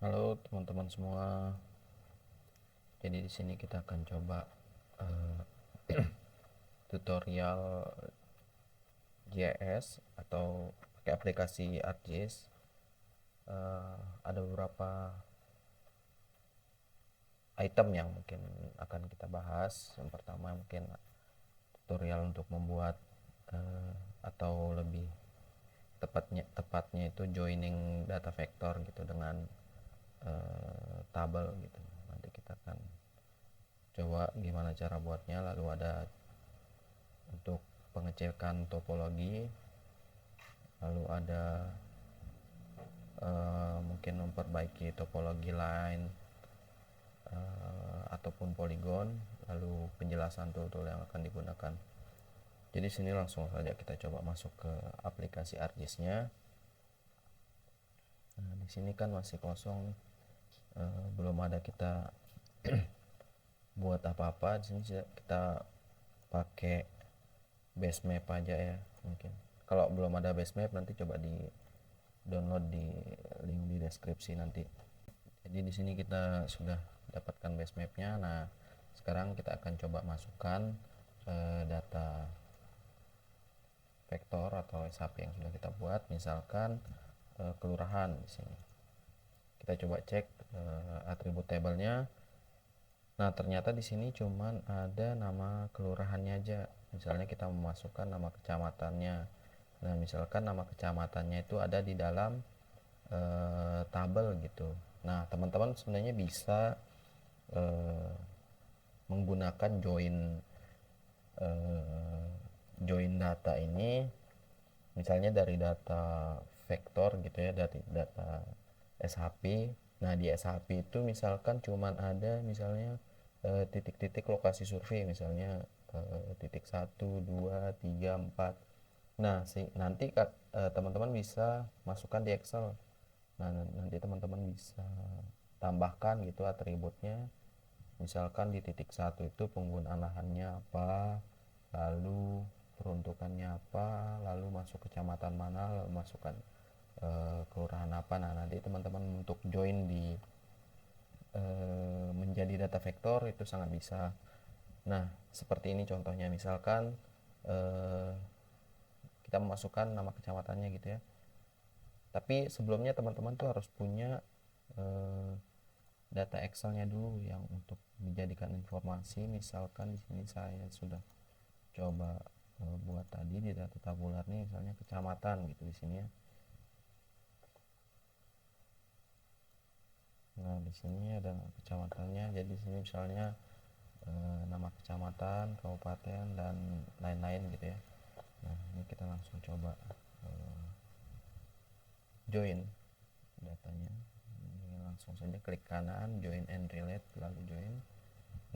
Halo teman-teman semua. Jadi di sini kita akan coba eh, tutorial GIS atau pakai aplikasi ArcGIS. Ada beberapa item yang mungkin akan kita bahas. Yang pertama mungkin tutorial untuk membuat atau lebih tepatnya itu joining data vector gitu dengan tabel gitu. Nanti kita akan coba gimana cara buatnya, lalu ada untuk pengecekan topologi, lalu ada mungkin memperbaiki topologi line ataupun poligon, lalu penjelasan tool-tool yang akan digunakan. Jadi sini langsung saja kita coba masuk ke aplikasi ArcGIS-nya. Nah, di sini kan masih kosong, belum ada kita buat apa-apa. Di sini kita pakai base map aja ya mungkin. Kalau belum ada base map nanti coba di download di link di deskripsi nanti. Jadi di sini kita sudah dapatkan base mapnya. Nah, sekarang kita akan coba masukkan data vektor atau SHP yang sudah kita buat, misalkan kelurahan di sini. Kita coba cek atribut tabelnya. Nah, ternyata di sini cuman ada nama kelurahannya aja. Misalnya kita memasukkan nama kecamatannya. Nah, misalkan nama kecamatannya itu ada di dalam tabel gitu. Nah, teman-teman sebenarnya bisa menggunakan join data ini, misalnya dari data vektor gitu ya, dari data SHP. Nah, di SHP itu misalkan cuman ada misalnya titik-titik lokasi survei, misalnya titik 1, 2, 3, 4. Nah, nanti teman-teman bisa masukkan di Excel. Nah, nanti teman-teman bisa tambahkan gitu atributnya. Misalkan di titik 1 itu penggunaan lahannya apa, lalu peruntukannya apa, lalu masuk kecamatan mana, lalu masukkan kelurahan apa. Nah, nanti teman-teman untuk join di menjadi data vektor itu sangat bisa. Nah, seperti ini contohnya, misalkan kita memasukkan nama kecamatannya gitu ya. Tapi sebelumnya teman-teman tuh harus punya data Excelnya dulu yang untuk dijadikan informasi. Misalkan di sini saya sudah coba buat tadi di data tabular nih, misalnya kecamatan gitu di sini ya. Nah, di sini ada kecamatannya. Jadi di sini misalnya nama kecamatan, kabupaten dan lain-lain gitu ya. Nah, ini kita langsung coba join datanya. Ini langsung saja klik kanan, join and relate, lalu join.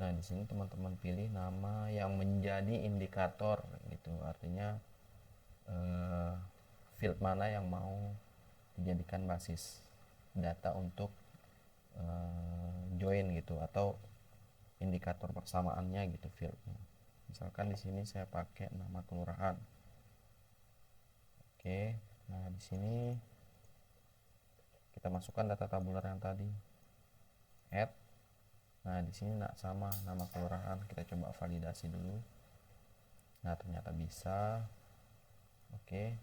Nah, di sini teman-teman pilih nama yang menjadi indikator gitu. Artinya field mana yang mau dijadikan basis data untuk join gitu, atau indikator persamaannya gitu fieldnya. Misalkan di sini saya pakai nama kelurahan. Oke, nah di sini kita masukkan data tabular yang tadi, add. Nah, di sini sama nama kelurahan, kita coba validasi dulu. Nah, ternyata bisa. Oke.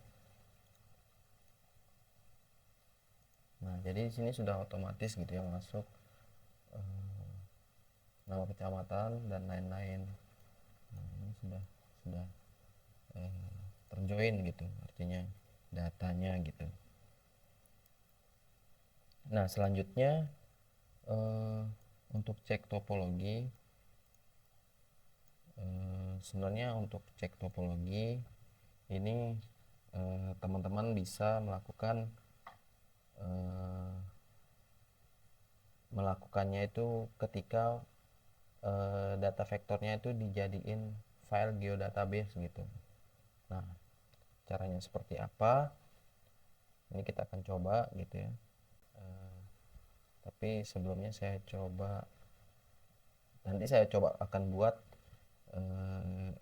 Nah, jadi di sini sudah otomatis gitu ya masuk nama kecamatan dan lain-lain. Nah, ini sudah terjoin gitu, artinya datanya gitu. Nah, selanjutnya untuk cek topologi, sebenarnya untuk cek topologi ini teman-teman bisa melakukannya itu ketika data vektornya itu dijadiin file geodatabase gitu. Nah, caranya seperti apa? Ini kita akan coba gitu ya. Tapi sebelumnya nanti saya coba akan buat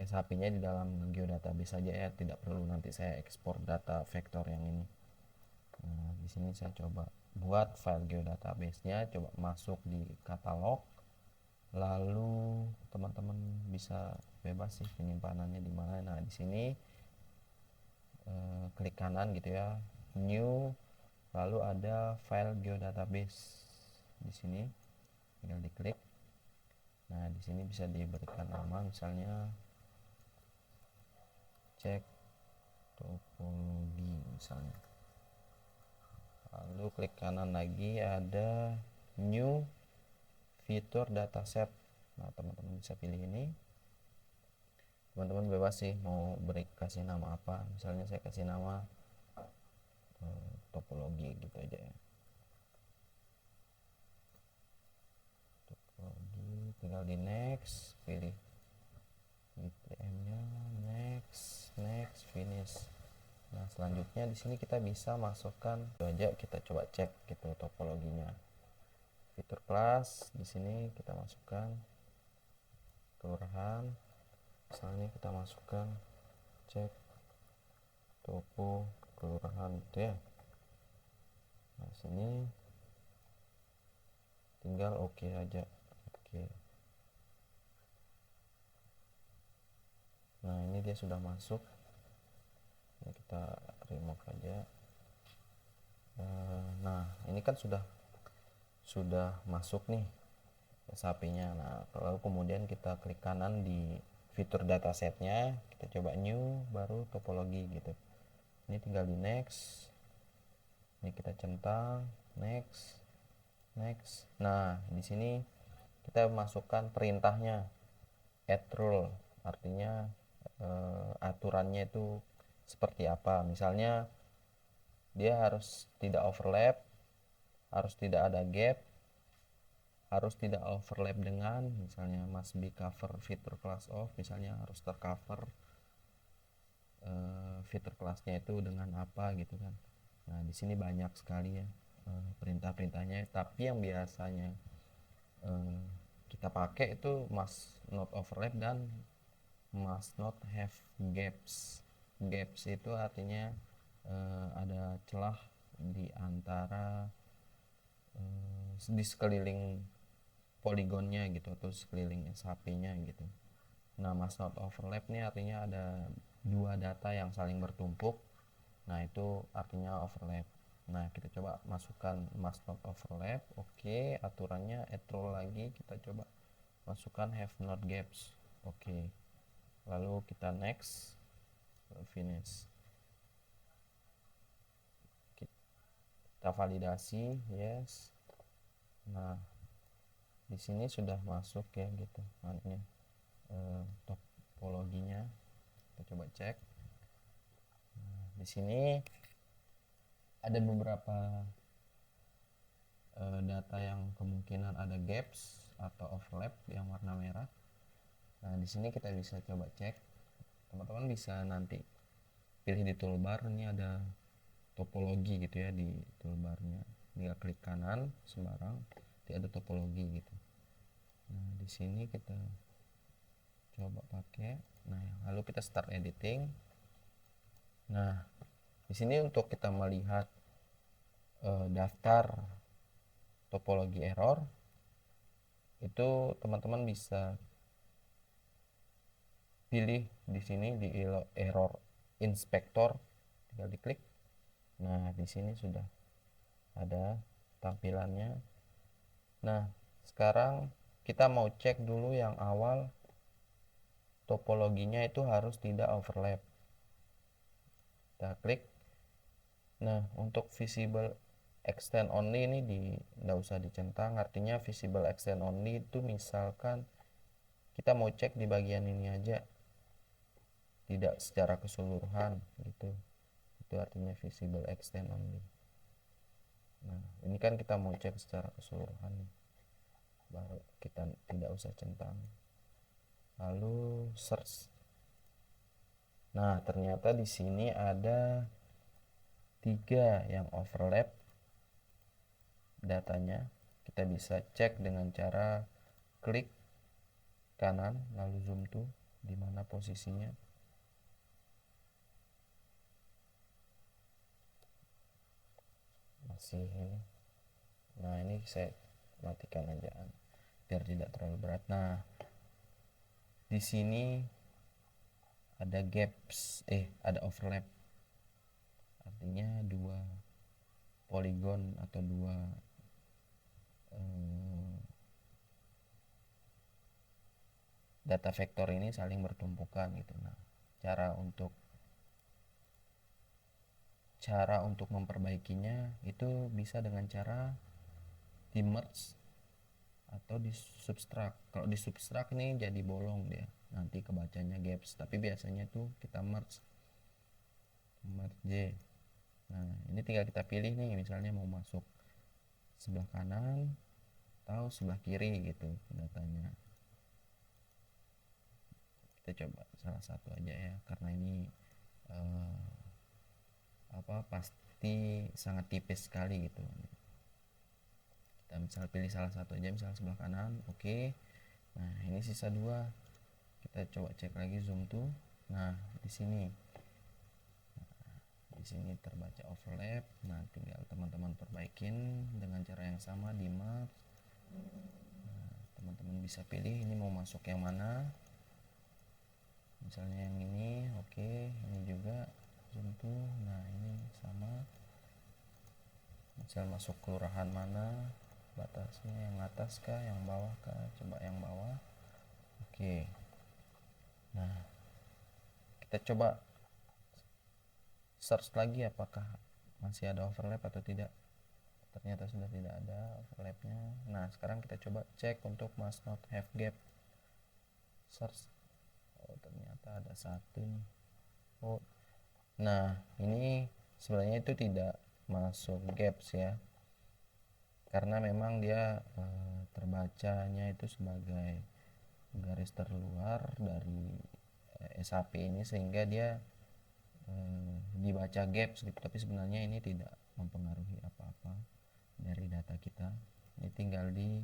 SHP-nya di dalam geodatabase saja ya, tidak perlu nanti saya ekspor data vektor yang ini. Nah, di sini saya coba buat file geodatabase-nya, coba masuk di katalog. Lalu teman-teman bisa bebas sih penyimpanannya di mana. Nah, di sini klik kanan gitu ya, new, lalu ada file geodatabase. Di sini tinggal diklik. Nah, di sini bisa diberikan nama, misalnya cek topologi misalnya. Lalu klik kanan lagi, ada new fitur dataset. Nah, teman-teman bisa pilih ini. Teman-teman bebas sih mau kasih nama apa. Misalnya saya kasih nama topologi gitu aja ya. Topologi, tinggal di next, pilih IPM-nya, next, finish. Nah, selanjutnya di sini kita bisa masukkan itu aja, kita coba cek gitu topologinya. Fitur kelas di sini kita masukkan kelurahan. Misalnya kita masukkan cek topo kelurahan gitu ya. Nah, sini tinggal oke aja. Oke. Nah, ini dia sudah masuk. Ini kita remove aja. Nah, ini kan sudah masuk nih SAP-nya. Nah, lalu kemudian kita klik kanan di fitur datasetnya, kita coba new, baru topologi gitu. Ini tinggal di next. Ini kita centang, next. Nah, di sini kita masukkan perintahnya, add rule, artinya aturannya itu seperti apa. Misalnya dia harus tidak overlap, harus tidak ada gap, harus tidak overlap dengan, misalnya must be cover fitur class of, misalnya harus tercover fitur kelasnya itu dengan apa gitu kan. Nah, di sini banyak sekali ya perintah-perintahnya, tapi yang biasanya kita pakai itu must not overlap dan must not have gaps. Gaps itu artinya ada celah di antara di sekeliling poligonnya gitu, atau sekeliling SHP-nya gitu. Nah, must not overlap nih artinya ada dua data yang saling bertumpuk. Nah, itu artinya overlap. Nah, kita coba masukkan must not overlap. Oke, aturannya add rule lagi, kita coba masukkan have not gaps. Oke. Lalu kita next, finish. Kita validasi, yes. Nah, di sini sudah masuk ya gitu makanya topologinya. Kita coba cek. Nah, di sini ada beberapa data yang kemungkinan ada gaps atau overlap yang warna merah. Nah, di sini kita bisa coba cek. Teman-teman bisa nanti pilih di toolbar, ini ada topologi gitu ya di toolbarnya. Tinggal klik kanan sembarang, nanti ada topologi gitu. Nah, di sini kita coba pakai. Nah, lalu kita start editing. Nah, di sini untuk kita melihat daftar topologi error itu teman-teman bisa pilih di sini di error inspector, tinggal diklik. Nah, di sini sudah ada tampilannya. Nah, sekarang kita mau cek dulu yang awal, topologinya itu harus tidak overlap. Kita klik. Nah, untuk visible extend only ini nggak usah dicentang, artinya visible extend only itu misalkan kita mau cek di bagian ini aja, tidak secara keseluruhan gitu. Itu artinya visible extend only. Nah, ini kan kita mau cek secara keseluruhan, baru kita tidak usah centang. Lalu search. Nah, ternyata di sini ada 3 yang overlap datanya. Kita bisa cek dengan cara klik kanan lalu zoom to di mana posisinya. masih ini. Nah ini saya matikan aja biar tidak terlalu berat. Nah di sini ada gaps, ada overlap, artinya dua poligon atau dua data vektor ini saling bertumpukan gitu. Nah cara untuk memperbaikinya itu bisa dengan cara di merge atau di subtract. Kalau di subtract nih jadi bolong dia, nanti kebacanya gaps, tapi biasanya tuh kita merge J. Nah ini tinggal kita pilih nih, misalnya mau masuk sebelah kanan atau sebelah kiri gitu datanya. Kita coba salah satu aja ya, karena ini pasti sangat tipis sekali gitu. Kita misal pilih salah satu aja, misal sebelah kanan, oke. Nah ini sisa dua, kita coba cek lagi zoom tuh. Nah di sini terbaca overlap. Nah tinggal teman-teman perbaikin dengan cara yang sama di merge. Nah, teman-teman bisa pilih ini mau masuk yang mana, misalnya yang ini, oke. Ini juga zoom tuh. Nah ini sama, misal masuk kelurahan mana, batasnya yang atas kah, yang bawah kah, coba yang bawah, oke. Nah kita coba search lagi apakah masih ada overlap atau tidak. Ternyata sudah tidak ada overlapnya. Nah sekarang kita coba cek untuk must not have gap, search. Oh ternyata ada satu nih. Oh nah ini sebenarnya itu tidak masuk gaps ya, karena memang dia terbacanya itu sebagai garis terluar dari SAP ini, sehingga dia dibaca gaps gitu, tapi sebenarnya ini tidak mempengaruhi apa-apa dari data kita. Ini tinggal di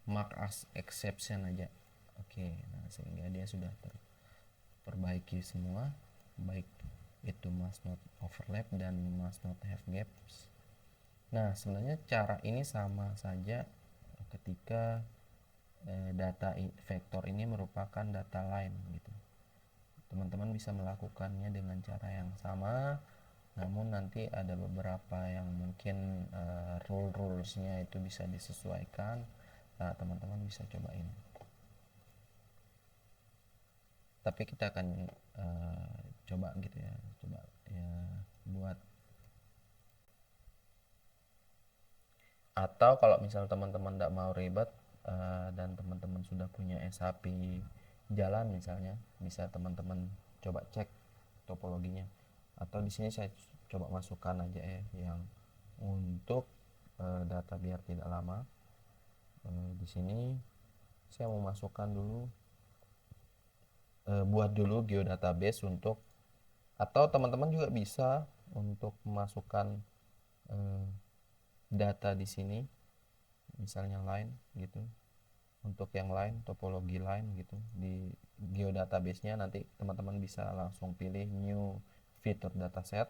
mark as exception aja, oke. Nah sehingga dia sudah terperbaiki semua, baik itu must not overlap dan must not have gaps. Nah sebenarnya cara ini sama saja ketika data vektor ini merupakan data line gitu. Teman-teman bisa melakukannya dengan cara yang sama, namun nanti ada beberapa yang mungkin rulesnya itu bisa disesuaikan. Nah teman-teman bisa cobain, tapi kita akan coba gitu ya, coba ya buat. Atau kalau misal teman-teman tidak mau ribet dan teman-teman sudah punya SAP jalan misalnya, bisa teman-teman coba cek topologinya. Atau di sini saya coba masukkan aja ya yang untuk data biar tidak lama. Di sini saya mau masukkan dulu, buat dulu geodatabase untuk, atau teman-teman juga bisa untuk memasukkan data di sini, misalnya line gitu, untuk yang line, topologi line gitu di geodatabase-nya. Nanti teman-teman bisa langsung pilih new feature dataset,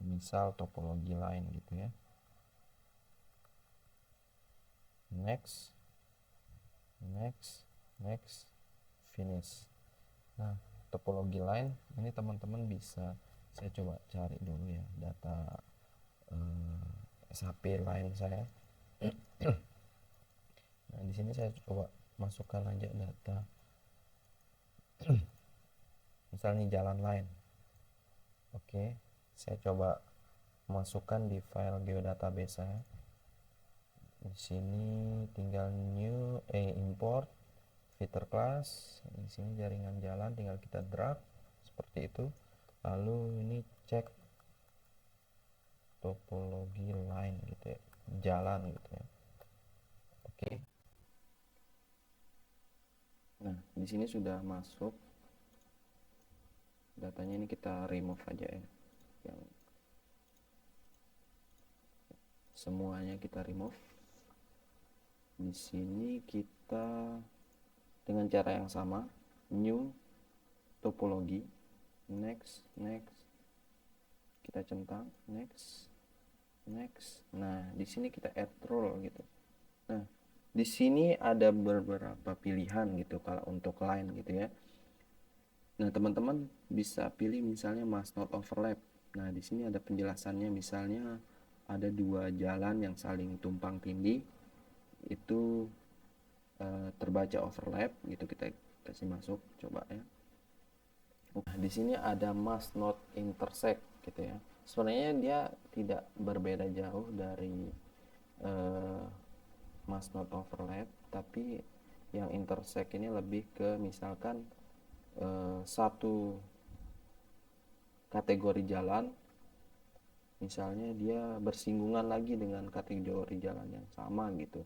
misal topologi line gitu ya. Next, finish. Nah topologi line ini teman-teman bisa, saya coba cari dulu ya data SAP line saya. Nah di sini saya coba masukkan aja data misalnya jalan line. Oke, saya coba masukkan di file geodatabase saya. Di sini tinggal new import feature class. Di sini jaringan jalan, tinggal kita drag seperti itu. Lalu ini cek topologi line gitu ya, jalan gitu ya. Oke. Nah di sini sudah masuk datanya, ini kita remove aja ya, yang semuanya kita remove. Di sini kita dengan cara yang sama, new topologi, next, kita centang next. Nah, di sini kita add role gitu. Nah, di sini ada beberapa pilihan gitu kalau untuk line gitu ya. Nah, teman-teman bisa pilih misalnya must not overlap. Nah, di sini ada penjelasannya, misalnya ada dua jalan yang saling tumpang tindih itu terbaca overlap gitu, kita kasih masuk coba ya. Nah, di sini ada must not intersect gitu ya. Sebenarnya dia tidak berbeda jauh dari uh, must not overlap, tapi yang intersect ini lebih ke misalkan satu kategori jalan misalnya dia bersinggungan lagi dengan kategori jalan yang sama gitu.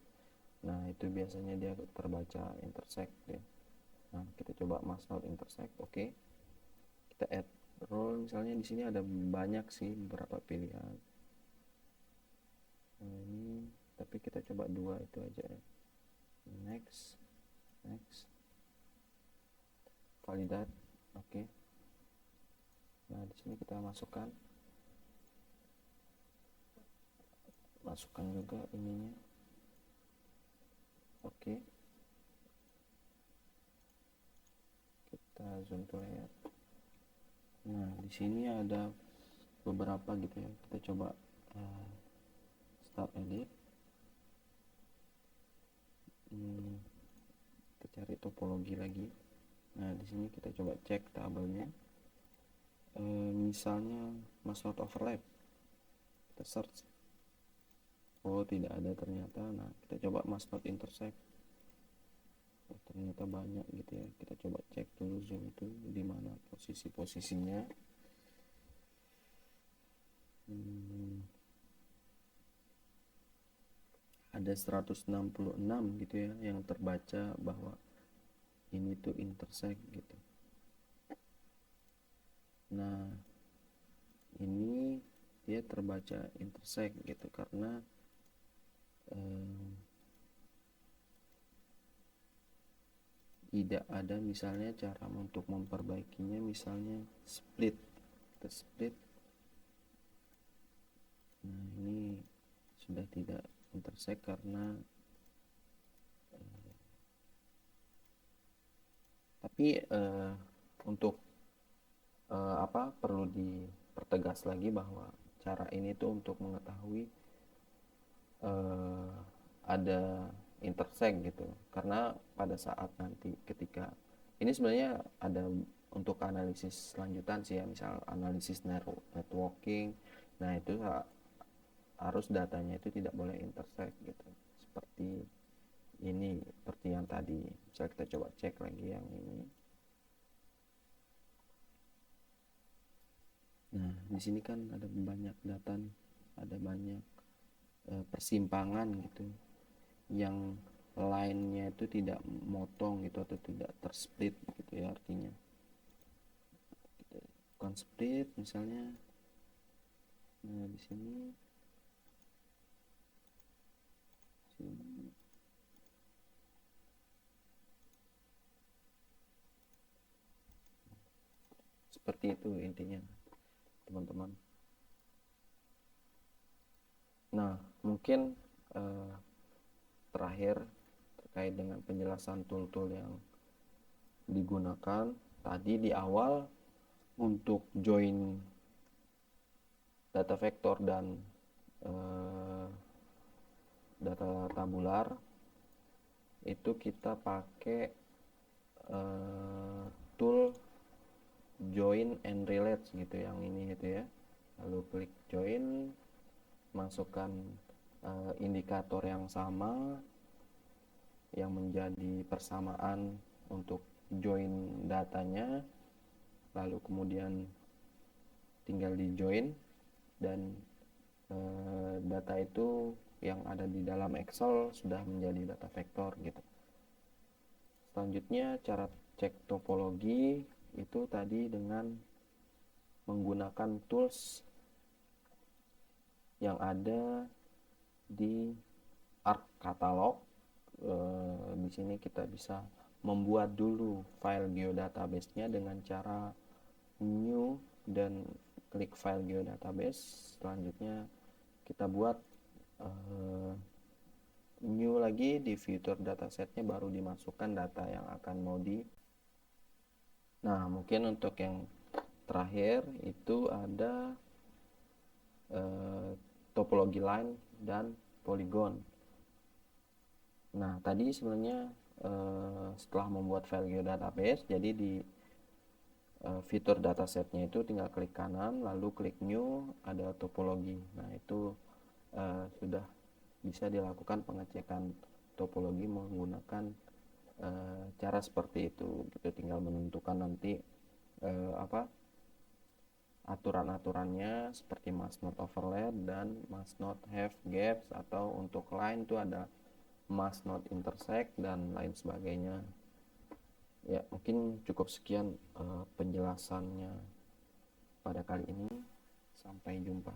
Nah, itu biasanya dia terbaca intersect ya. Nah, kita coba must not intersect. Oke. Kita add role, misalnya di sini ada banyak sih beberapa pilihan. Nah, ini tapi kita coba dua itu aja ya. Next. Validate. Oke. Nah, di sini kita masukkan juga ininya. Oke. Kita zoom to layer. Nah, di sini ada beberapa gitu ya. Kita coba start edit. Kita cari topologi lagi. Nah, di sini kita coba cek tabelnya. Misalnya must not overlap. Kita search. Oh, tidak ada ternyata. Nah, kita coba must not intersect. Oh, ternyata banyak gitu ya. Kita coba cek dulu zoom itu di mana posisinya. Ada 166 gitu ya yang terbaca bahwa ini tuh intersect gitu. Nah, ini dia terbaca intersect gitu karena tidak ada misalnya cara untuk memperbaikinya, misalnya split. Kita split. Nah, ini sudah tidak intersect karena tapi untuk perlu dipertegas lagi bahwa cara ini tuh untuk mengetahui ada intersect gitu, karena pada saat nanti ketika ini sebenarnya ada untuk analisis lanjutan sih ya, misal analisis networking. Nah, itu harus datanya itu tidak boleh intersect gitu, seperti ini, seperti yang tadi. Misal kita coba cek lagi yang ini. Nah, di sini kan ada banyak data nih, ada banyak persimpangan gitu yang lainnya itu tidak motong gitu atau tidak tersplit gitu ya, artinya bukan split misalnya. Nah, di sini seperti itu intinya teman-teman. Nah, mungkin terakhir terkait dengan penjelasan tool-tool yang digunakan tadi di awal untuk join data vektor dan data tabular, itu kita pakai tool join and relate gitu, yang ini gitu ya. Lalu klik join, masukkan indikator yang sama yang menjadi persamaan untuk join datanya, lalu kemudian tinggal di join dan data itu yang ada di dalam Excel sudah menjadi data vektor gitu. Selanjutnya cara cek topologi itu tadi dengan menggunakan tools yang ada di ARC Catalog. Di sini kita bisa membuat dulu file geodatabase-nya dengan cara new dan klik file geodatabase. Selanjutnya kita buat new lagi di fitur datasetnya, baru dimasukkan data yang akan mau di. Nah, mungkin untuk yang terakhir itu ada topologi line dan polygon. Nah, tadi sebenarnya setelah membuat file geodatabase, jadi di fitur datasetnya itu tinggal klik kanan, lalu klik new, ada topologi. Nah, itu sudah bisa dilakukan pengecekan topologi menggunakan cara seperti itu. Gitu, tinggal menentukan nanti aturan-aturannya seperti must not overlap dan must not have gaps, atau untuk line itu ada must not intersect dan lain sebagainya. Ya, mungkin cukup sekian penjelasannya pada kali ini. Sampai jumpa.